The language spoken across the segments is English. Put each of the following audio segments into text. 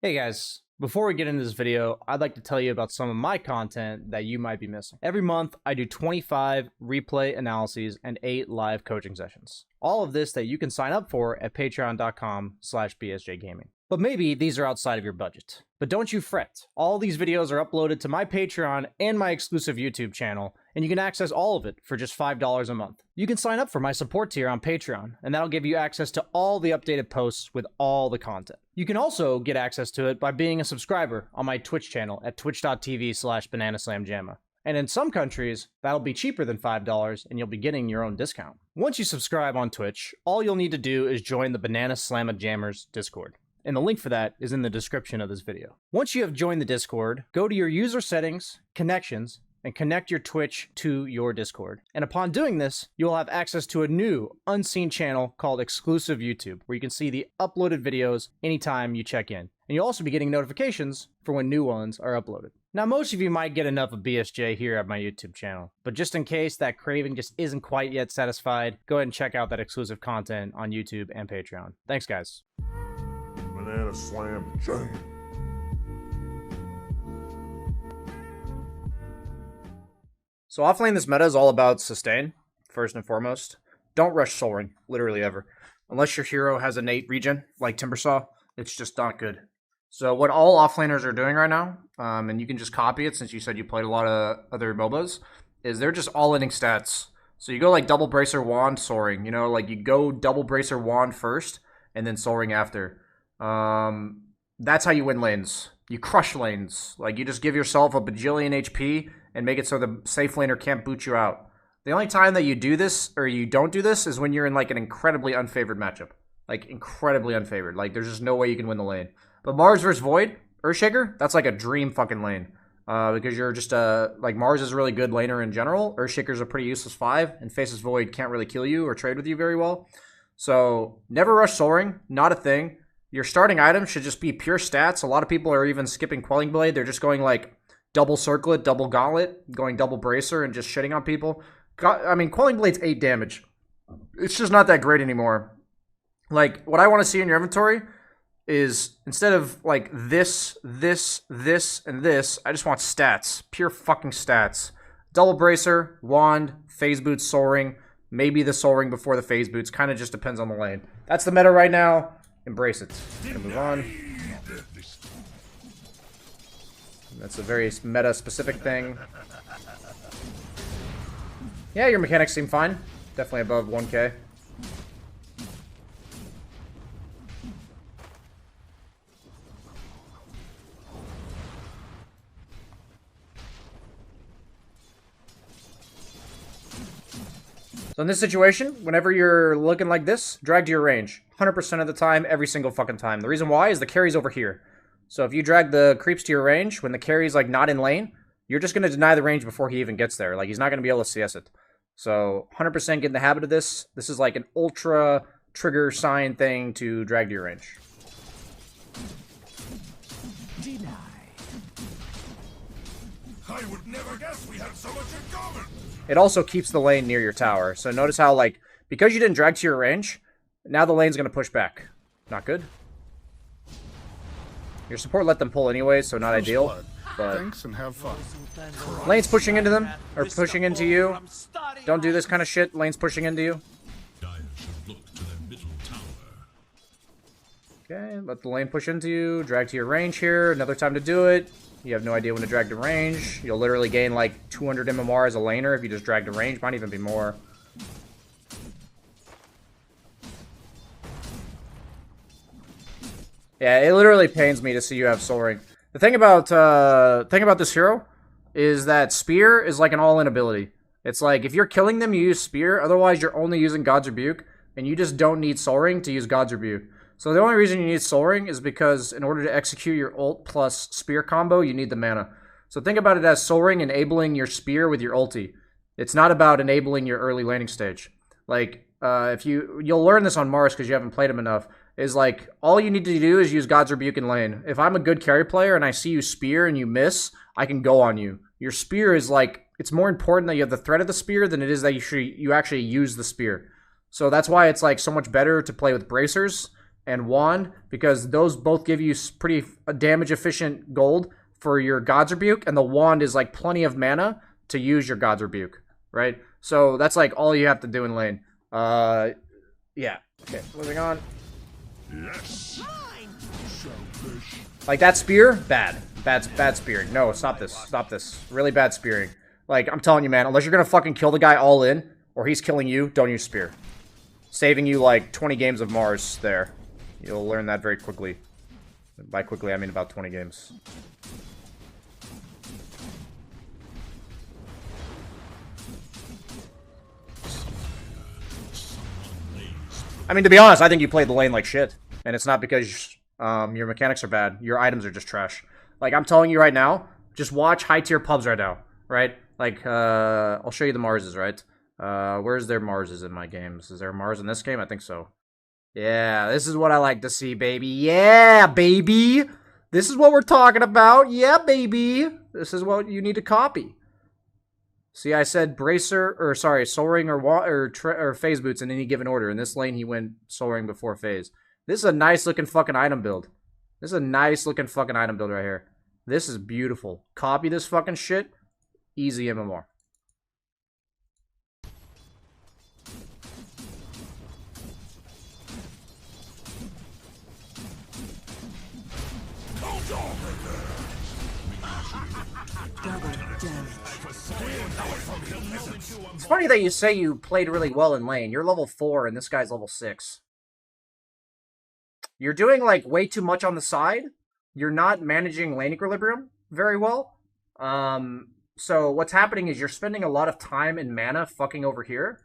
Hey guys, before we get into this video, I'd like to tell you about some of my content that you might be missing. Every month, I do 25 replay analyses and 8 live coaching sessions. All of this that you can sign up for at patreon.com/bsjgaming. But maybe these are outside of your budget. But don't you fret. All these videos are uploaded to my Patreon and my exclusive YouTube channel, and you can access all of it for just $5 a month. You can sign up for my support tier on Patreon, and that'll give you access to all the updated posts with all the content. You can also get access to it by being a subscriber on my Twitch channel at twitch.tv/bananaslamjamma. And in some countries, that'll be cheaper than $5 and you'll be getting your own discount. Once you subscribe on Twitch, all you'll need to do is join the Banana Slamma Jammers Discord. And the link for that is in the description of this video. Once you have joined the Discord, go to your user settings, connections, and connect your Twitch to your Discord. And upon doing this, you'll have access to a new, unseen channel called Exclusive YouTube, where you can see the uploaded videos anytime you check in. And you'll also be getting notifications for when new ones are uploaded. Now, most of you might get enough of BSJ here at my YouTube channel, but just in case that craving just isn't quite yet satisfied, go ahead and check out that exclusive content on YouTube and Patreon. Thanks, guys. Banana Slam Jam. So offlane, this meta is all about sustain, first and foremost. Don't rush Soul Ring, literally ever. Unless your hero has innate regen, like Timbersaw, it's just not good. So what all offlaners are doing right now, and you can just copy it since you said you played a lot of other MOBAs, is they're just all-inning stats. So you go like double bracer wand soaring, you know, like you go double bracer wand first, and then Soul Ring after. That's how you win lanes. You crush lanes. Like, you just give yourself a bajillion HP and make it so the safe laner can't boot you out. The only time that you do this, or you don't do this, is when you're in, like, an incredibly unfavored matchup. Like, incredibly unfavored. Like, there's just no way you can win the lane. But Mars versus Void, Earthshaker, that's like a dream fucking lane. Because you're just, like, Mars is a really good laner in general. Earthshaker's a pretty useless 5, and Faceless Void can't really kill you or trade with you very well. So, never rush Soul Ring, not a thing. Your starting item should just be pure stats. A lot of people are even skipping Quelling Blade. They're just going like double Circlet, double Gauntlet, going double Bracer, and just shitting on people. I mean, Quelling Blade's 8 damage. It's just not that great anymore. Like, what I want to see in your inventory is, instead of like this, and this, I just want stats. Pure fucking stats. Double Bracer, Wand, Phase Boots, Soul Ring, maybe the Soul Ring before the Phase Boots. Kind of just depends on the lane. That's the meta right now. Embrace it. Gonna move on. That's a very meta-specific thing. Yeah, your mechanics seem fine. Definitely above 1k. So in this situation, whenever you're looking like this, drag to your range. 100% of the time, every single fucking time. The reason why is the carry's over here. So if you drag the creeps to your range, when the carry's like not in lane, you're just going to deny the range before he even gets there. Like, he's not going to be able to CS it. So 100% get in the habit of this. This is like an ultra trigger sign thing to drag to your range. Denied. I would never guess we had so much in common. It also keeps the lane near your tower. So notice how, like, because you didn't drag to your range, now the lane's going to push back. Not good. Your support let them pull anyway, so not ideal. But thanks and have fun. Lane's pushing into them, or pushing into you. Don't do this kind of shit. Lane's pushing into you. Okay, let the lane push into you. Drag to your range here. Another time to do it. You have no idea when to drag to range. You'll literally gain like 200 MMR as a laner if you just drag to range. Might even be more. Yeah, it literally pains me to see you have Soul Ring. The thing about this hero is that Spear is like an all-in ability. It's like, if you're killing them, you use Spear. Otherwise, you're only using God's Rebuke, and you just don't need Soul Ring to use God's Rebuke. So the only reason you need Soul Ring is because in order to execute your ult plus Spear combo, you need the mana. So think about it as Soul Ring enabling your Spear with your ulti. It's not about enabling your early laning stage. Like, if you'll learn this on Mars because you haven't played him enough, is like, all you need to do is use God's Rebuke in lane. If I'm a good carry player and I see you Spear and you miss, I can go on you. Your Spear is like, it's more important that you have the threat of the Spear than it is that you actually use the Spear. So that's why it's like so much better to play with Bracers and Wand, because those both give you pretty damage efficient gold for your God's Rebuke, and the Wand is like plenty of mana to use your God's Rebuke, right? So that's like all you have to do in lane. Yeah. Okay, moving on. Yes. Like that spear, bad spearing. No, stop this. Really bad spearing. Like, I'm telling you, man, unless you're gonna fucking kill the guy all in, or he's killing you, don't use spear. Saving you like 20 games of Mars there. You'll learn that very quickly. By quickly, I mean about 20 games. I mean, to be honest, I think you played the lane like shit. And it's not because your mechanics are bad. Your items are just trash. Like, I'm telling you right now, just watch high-tier pubs right now, right? Like, I'll show you the Marses, right? Where's their Marses in my games? Is there a Mars in this game? I think so. Yeah, this is what I like to see, baby. Yeah, baby! This is what we're talking about. Yeah, baby! This is what you need to copy. See, I said Bracer, or sorry, Soul Ring or Phase Boots in any given order. In this lane, he went Soul Ring before Phase. This is a nice-looking fucking item build. This is a nice-looking fucking item build right here. This is beautiful. Copy this fucking shit. Easy MMR. It's funny that you say you played really well in lane. You're level 4 and this guy's level 6. You're doing like way too much on the side. You're not managing lane equilibrium very well. So what's happening is you're spending a lot of time and mana fucking over here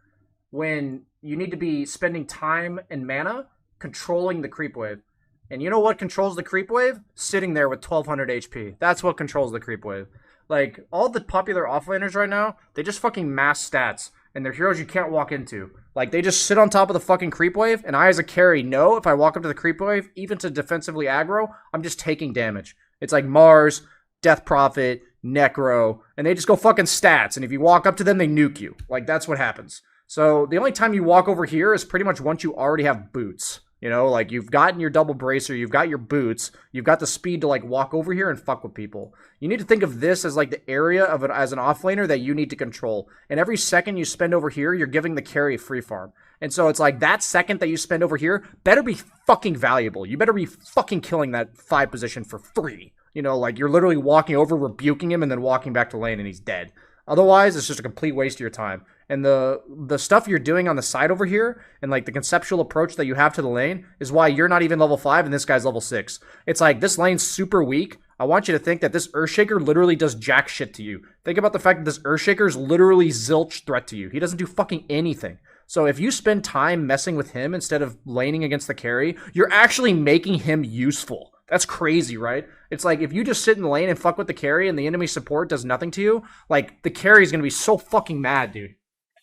when you need to be spending time and mana controlling the creep wave. And you know what controls the creep wave? Sitting there with 1200 HP. That's what controls the creep wave. Like, all the popular offlaners right now, they just fucking mass stats. And they're heroes you can't walk into. Like, they just sit on top of the fucking creep wave, and I as a carry know if I walk up to the creep wave, even to defensively aggro, I'm just taking damage. It's like Mars, Death Prophet, Necro, and they just go fucking stats. And if you walk up to them, they nuke you. Like, that's what happens. So, the only time you walk over here is pretty much once you already have boots. You know, like, you've gotten your double bracer, you've got your boots, you've got the speed to, like, walk over here and fuck with people. You need to think of this as, like, the area of as an offlaner that you need to control. And every second you spend over here, you're giving the carry free farm. And so it's like, that second that you spend over here better be fucking valuable. You better be fucking killing that 5 position for free. You know, like, you're literally walking over, rebuking him, and then walking back to lane, and he's dead. Otherwise, it's just a complete waste of your time. And the stuff you're doing on the side over here, and like the conceptual approach that you have to the lane, is why you're not even level 5 and this guy's level 6. It's like, this lane's super weak. I want you to think that this Earthshaker literally does jack shit to you. Think about the fact that this Earthshaker is literally zilch threat to you. He doesn't do fucking anything. So if you spend time messing with him instead of laning against the carry, you're actually making him useful. That's crazy, right? It's like, if you just sit in the lane and fuck with the carry and the enemy support does nothing to you, like, the carry's gonna be so fucking mad, dude.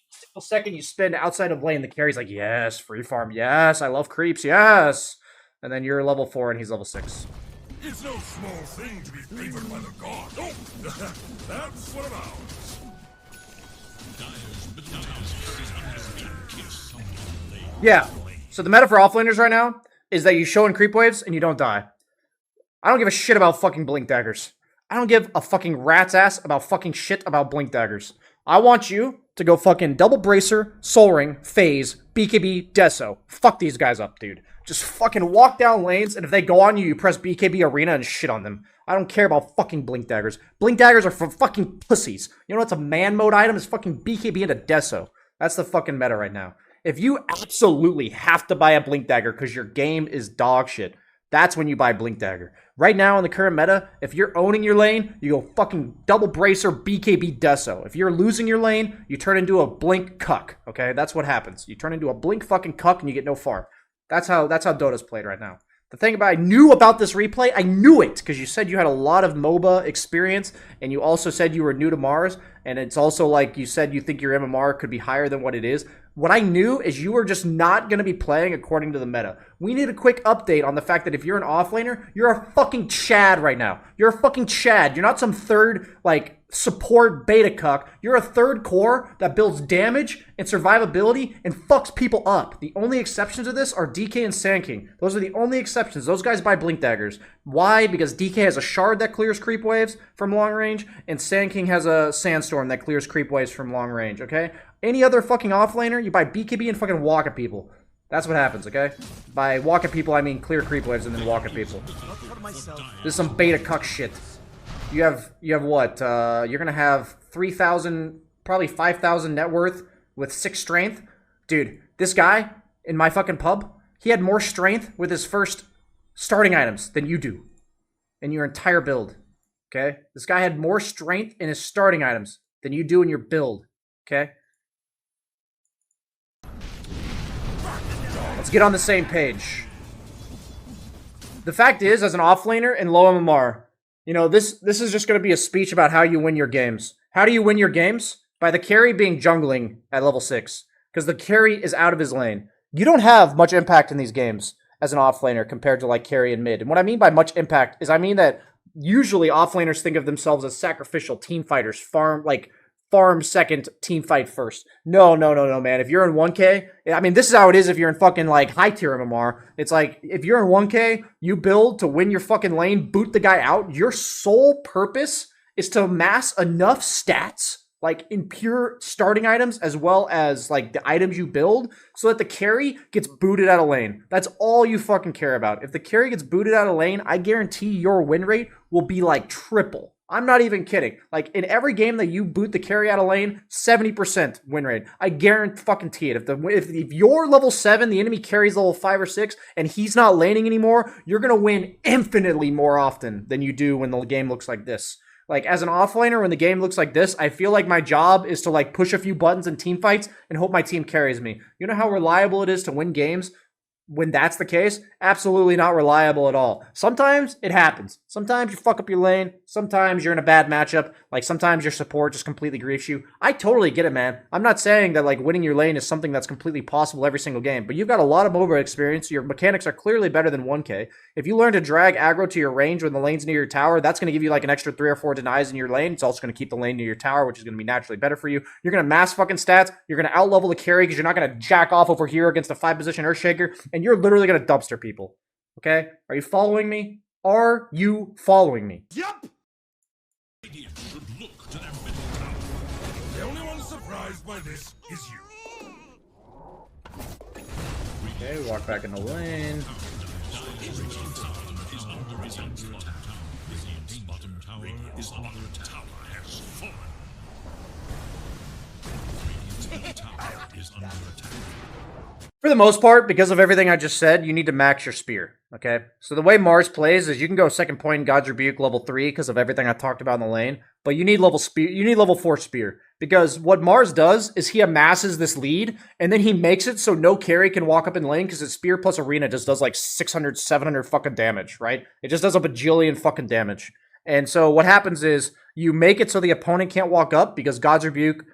Single second you spend outside of lane, the carry's like, yes, free farm, yes, I love creeps, yes. And then you're level 4 and he's level 6. It's no small thing to be favored by the gods. Oh, that's what about. Yeah, so the meta for offlaners right now is that you show in creep waves and you don't die. I don't give a shit about fucking blink daggers. I don't give a fucking rat's ass about fucking shit about blink daggers. I want you to go fucking double bracer, soul ring, phase, BKB, deso. Fuck these guys up, dude. Just fucking walk down lanes, and if they go on you, you press BKB arena and shit on them. I don't care about fucking blink daggers. Blink daggers are for fucking pussies. You know what's a man mode item? It's fucking BKB into deso. That's the fucking meta right now. If you absolutely have to buy a blink dagger because your game is dog shit, that's when you buy blink dagger. Right now in the current meta, if you're owning your lane, you go fucking double bracer BKB deso. If you're losing your lane, you turn into a blink cuck. Okay, that's what happens. You turn into a blink fucking cuck and you get no farm. That's how Dota's played right now. The thing about, I knew about this replay. I knew it because you said you had a lot of MOBA experience, and you also said you were new to Mars, and it's also like you said you think your MMR could be higher than what it is. What I knew is you were just not going to be playing according to the meta. We need a quick update on the fact that if you're an offlaner, you're a fucking Chad right now. You're a fucking Chad. You're not some third, like, support beta cuck. You're a third core that builds damage and survivability and fucks people up. The only exceptions to this are DK and Sand King. Those are the only exceptions. Those guys buy Blink Daggers. Why? Because DK has a shard that clears creep waves from long range, and Sand King has a Sandstorm that clears creep waves from long range, okay? Any other fucking offlaner, you buy BKB and fucking walk at people. That's what happens, okay? By walk at people, I mean clear creep waves and then walk at people. This is some beta cuck shit. You have what? You're gonna have 3,000, probably 5,000 net worth with 6 strength. Dude, this guy in my fucking pub, he had more strength with his first starting items than you do in your entire build. Okay? This guy had more strength in his starting items than you do in your build. Okay? Let's get on the same page. The fact is, as an offlaner in low MMR, you know, this is just going to be a speech about how you win your games. How do you win your games? By the carry being jungling at level 6. Because the carry is out of his lane. You don't have much impact in these games as an offlaner compared to like carry and mid. And what I mean by much impact is I mean that usually offlaners think of themselves as sacrificial team fighters, farm second, team fight first. No, man. If you're in 1K, I mean, this is how it is if you're in fucking, like, high tier MMR. It's like, if you're in 1K, you build to win your fucking lane, boot the guy out. Your sole purpose is to amass enough stats, like, in pure starting items, as well as, like, the items you build, so that the carry gets booted out of lane. That's all you fucking care about. If the carry gets booted out of lane, I guarantee your win rate will be, like, triple. I'm not even kidding. Like, in every game that you boot the carry out of lane, 70% win rate. I guarantee it. If you're level 7, the enemy carries level 5 or 6, and he's not laning anymore, you're going to win infinitely more often than you do when the game looks like this. Like, as an offlaner, when the game looks like this, I feel like my job is to, like, push a few buttons in team fights and hope my team carries me. You know how reliable it is to win games? When that's the case, absolutely not reliable at all. Sometimes it happens. Sometimes you fuck up your lane. Sometimes you're in a bad matchup. Like, sometimes your support just completely griefs you. I totally get it, man. I'm not saying that, like, winning your lane is something that's completely possible every single game, but you've got a lot of MOBA experience. Your mechanics are clearly better than 1K. If you learn to drag aggro to your range when the lane's near your tower, that's going to give you, like, an extra 3 or 4 denies in your lane. It's also going to keep the lane near your tower, which is going to be naturally better for you. You're going to mass fucking stats. You're going to outlevel the carry because you're not going to jack off over here against a 5-position Earthshaker, and you're literally going to dumpster people. Okay? Are you following me? Are you following me? Yup! Should look to their middle tower. The only one surprised by this is you. Okay, walk back in the lane. For the most part, because of everything I just said, you need to max your spear, okay? So the way Mars plays is you can go second point in God's Rebuke level 3 because of everything I talked about in the lane, but you need level 4 spear. Because what Mars does is he amasses this lead, and then he makes it so no carry can walk up in lane because his spear plus arena just does like 600, 700 fucking damage, right? It just does a bajillion fucking damage. And so what happens is you make it so the opponent can't walk up because God's Rebuke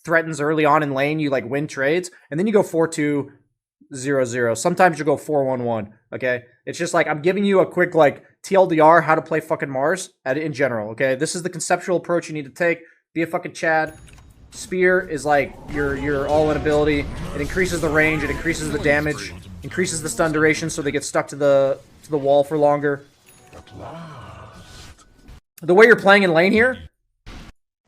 threatens early on in lane, you like win trades, and then you go 4-2, 0-0. Sometimes you go 4-1-1, okay? It's just like I'm giving you a quick like TLDR how to play fucking Mars in general, okay? This is the conceptual approach you need to take. Be a fucking Chad. Spear is like your all-in ability. It increases the range, it increases the damage, increases the stun duration so they get stuck to the wall for longer. The way you're playing in lane here,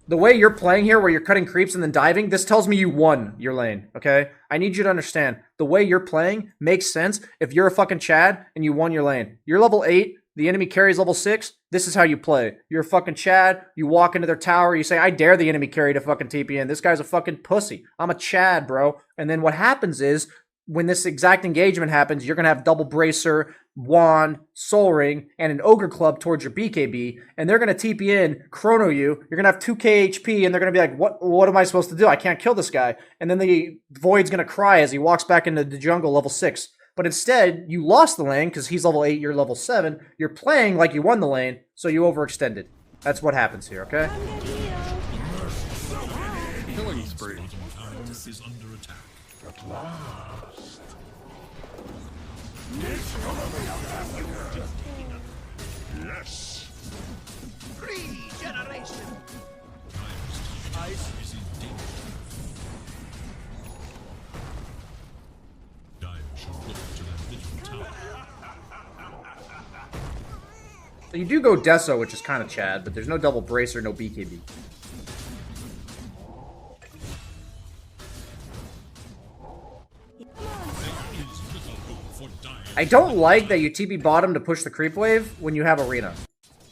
the way you're playing here where you're cutting creeps and then diving, this tells me you won your lane, okay? I need you to understand. The way you're playing makes sense if you're a fucking Chad and you won your lane. You're level 8, the enemy carries level 6, this is how you play. You're a fucking Chad, you walk into their tower, you say, I dare the enemy carry to fucking TP in. This guy's a fucking pussy. I'm a Chad, bro. And then what happens is, when this exact engagement happens, you're going to have double bracer, wand, soul ring, and an ogre club towards your BKB, and they're going to TP in, chrono you, you're going to have 2k HP, and they're going to be like, what am I supposed to do? I can't kill this guy. And then the Void's going to cry as he walks back into the jungle level 6. But instead, you lost the lane because he's level 8, you're level 7. You're playing like you won the lane, so you overextended. That's what happens here, okay? Killing spree. At last. It's gonna be a massacre. Yes. Regeneration. Ice is in danger. Dire should look to their middle tower. So you do go Deso, which is kind of Chad, but there's no double bracer, no BKB. I don't like that you TP bottom to push the creep wave when you have Arena.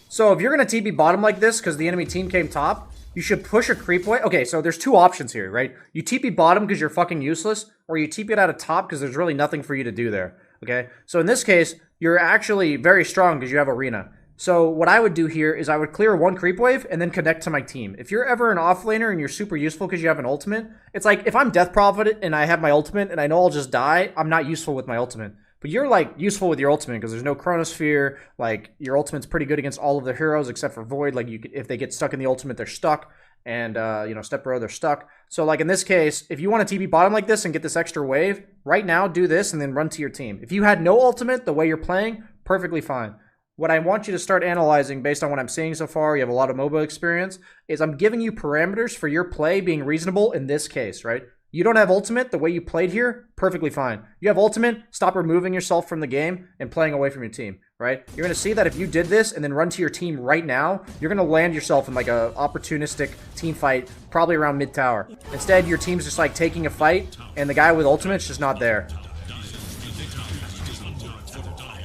So if you're going to TP bottom like this because the enemy team came top, you should push a creep wave. Okay, so there's two options here, right? You TP bottom because you're fucking useless, or you TP it out of top because there's really nothing for you to do there, okay? So in this case, you're actually very strong because you have Arena. So what I would do here is I would clear one creep wave and then connect to my team. If you're ever an offlaner and you're super useful because you have an ultimate, it's like if I'm Death Prophet and I have my ultimate and I know I'll just die, I'm not useful with my ultimate. But you're like useful with your ultimate because there's no Chronosphere. Like your ultimate's pretty good against all of the heroes except for Void. Like you, if they get stuck in the ultimate, they're stuck. And you know, Step Bro, they're stuck. So like in this case, if you want to TP bottom like this and get this extra wave, right now do this and then run to your team. If you had no ultimate the way you're playing, perfectly fine. What I want you to start analyzing based on what I'm seeing so far, you have a lot of MOBA experience, is I'm giving you parameters for your play being reasonable in this case, right? You don't have ultimate the way you played here, perfectly fine. You have ultimate, stop removing yourself from the game and playing away from your team, right? You're going to see that if you did this and then run to your team right now, you're going to land yourself in like a opportunistic team fight, probably around mid tower. Instead, your team's just like taking a fight and the guy with ultimate's just not there.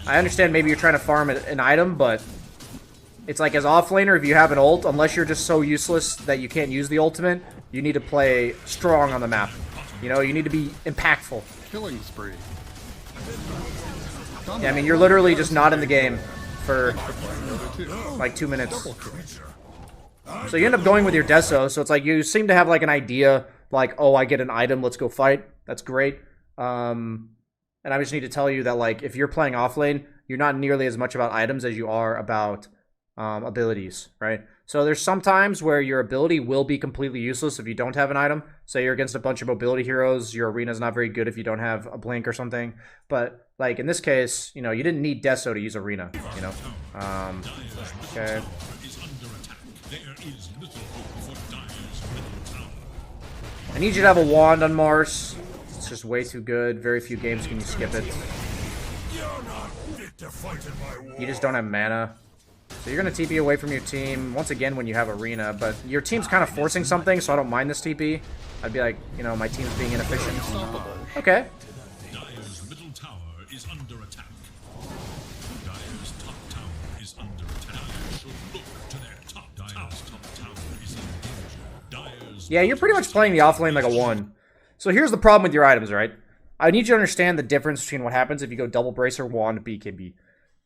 I understand maybe you're trying to farm an item, but it's like as offlaner, if you have an ult, unless you're just so useless that you can't use the ultimate, you need to play strong on the map. You know, you need to be impactful. Killing spree. Yeah, I mean, you're literally just not in the game for like 2 minutes. So you end up going with your Deso, so it's like you seem to have like an idea, like, oh, I get an item, let's go fight. That's great. And I just need to tell you that, like, if you're playing offlane, you're not nearly as much about items as you are about abilities, right? So there's some times where your ability will be completely useless if you don't have an item. Say you're against a bunch of mobility heroes, your arena's not very good if you don't have a blink or something. But, like, in this case, you know, you didn't need Deso to use arena, you know? Okay. I need you to have a wand on Mars. It's just way too good. Very few games can you skip it. You just don't have mana. So you're going to TP away from your team, once again, when you have Arena. But your team's kind of forcing something, so I don't mind this TP. I'd be like, you know, my team's being inefficient. Okay. Dire's middle tower is under attack. Dire's top tower is under attack. Dire should look to their top tower. Dire's top tower is in danger. Dire's Yeah, you're pretty much playing the offlane like a 1. So here's the problem with your items, right? I need you to understand the difference between what happens if you go double bracer, wand, BKB.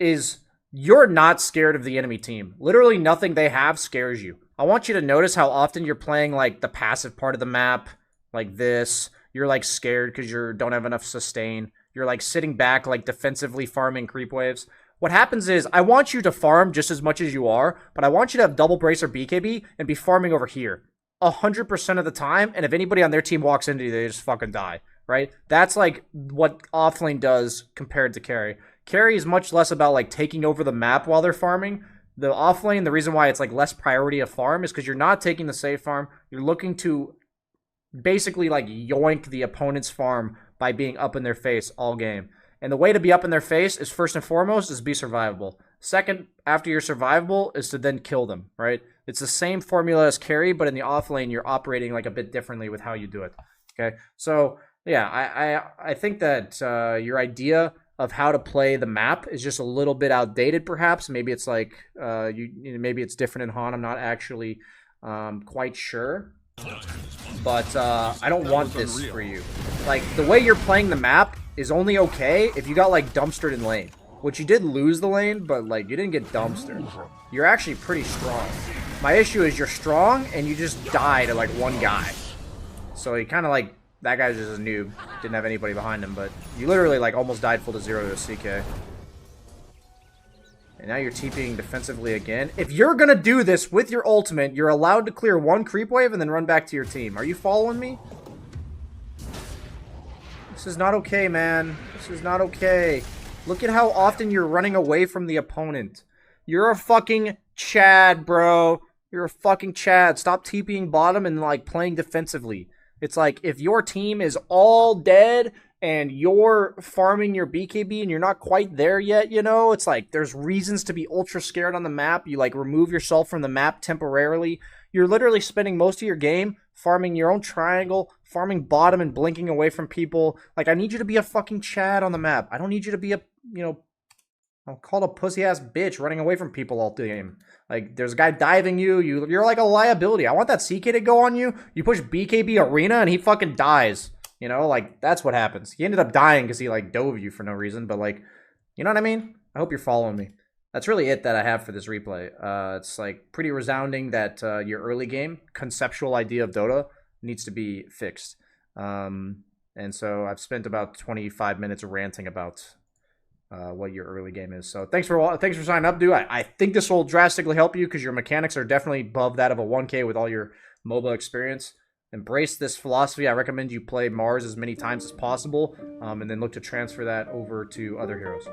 Is you're not scared of the enemy team. Literally nothing they have scares you. I want you to notice how often you're playing like the passive part of the map, like this. You're like scared because you don't have enough sustain. You're like sitting back, like defensively farming creep waves. What happens is I want you to farm just as much as you are, but I want you to have double bracer BKB and be farming over here 100% of the time. And if anybody on their team walks into you, they just fucking die, right? That's like what offlane does compared to carry. Carry is much less about like taking over the map while they're farming. The offlane, the reason why it's like less priority of farm is because you're not taking the safe farm. You're looking to basically like yoink the opponent's farm by being up in their face all game. And the way to be up in their face is first and foremost is be survivable. Second, after you're survivable, is to then kill them, right? It's the same formula as carry, but in the offlane, you're operating like a bit differently with how you do it. Okay, so yeah, I think that your idea of how to play the map is just a little bit outdated, perhaps. Maybe it's like maybe it's different in Han. I'm not actually quite sure, but I don't want this for you. Like the way you're playing the map is only okay if you got like dumpstered in lane, which you did lose the lane, but like you didn't get dumpstered. You're actually pretty strong. My issue is you're strong and you just die to like one guy. So you kind of like, that guy's just a noob. Didn't have anybody behind him, but you literally like almost died full to 0 to a CK. And now you're TPing defensively again. If you're gonna do this with your ultimate, you're allowed to clear one creep wave and then run back to your team. Are you following me? This is not okay, man. This is not okay. Look at how often you're running away from the opponent. You're a fucking Chad, bro. You're a fucking Chad. Stop TPing bottom and, like, playing defensively. It's like, if your team is all dead and you're farming your BKB and you're not quite there yet, you know, it's like, there's reasons to be ultra scared on the map. You, like, remove yourself from the map temporarily. You're literally spending most of your game farming your own triangle, farming bottom and blinking away from people. Like, I need you to be a fucking Chad on the map. I don't need you to be a, you know, I'm called a pussy-ass bitch running away from people all the game. Like, there's a guy diving you. You're like a liability. I want that CK to go on you. You push BKB Arena and he fucking dies. You know, like, that's what happens. He ended up dying because he, like, dove you for no reason. But, like, you know what I mean? I hope you're following me. That's really it that I have for this replay. It's, like, pretty resounding that your early game conceptual idea of Dota needs to be fixed. And so I've spent about 25 minutes ranting about what your early game is. So thanks for signing up, dude. I think this will drastically help you because your mechanics are definitely above that of a 1K with all your MOBA experience. Embrace this philosophy. I recommend you play Mars as many times as possible, and then look to transfer that over to other heroes.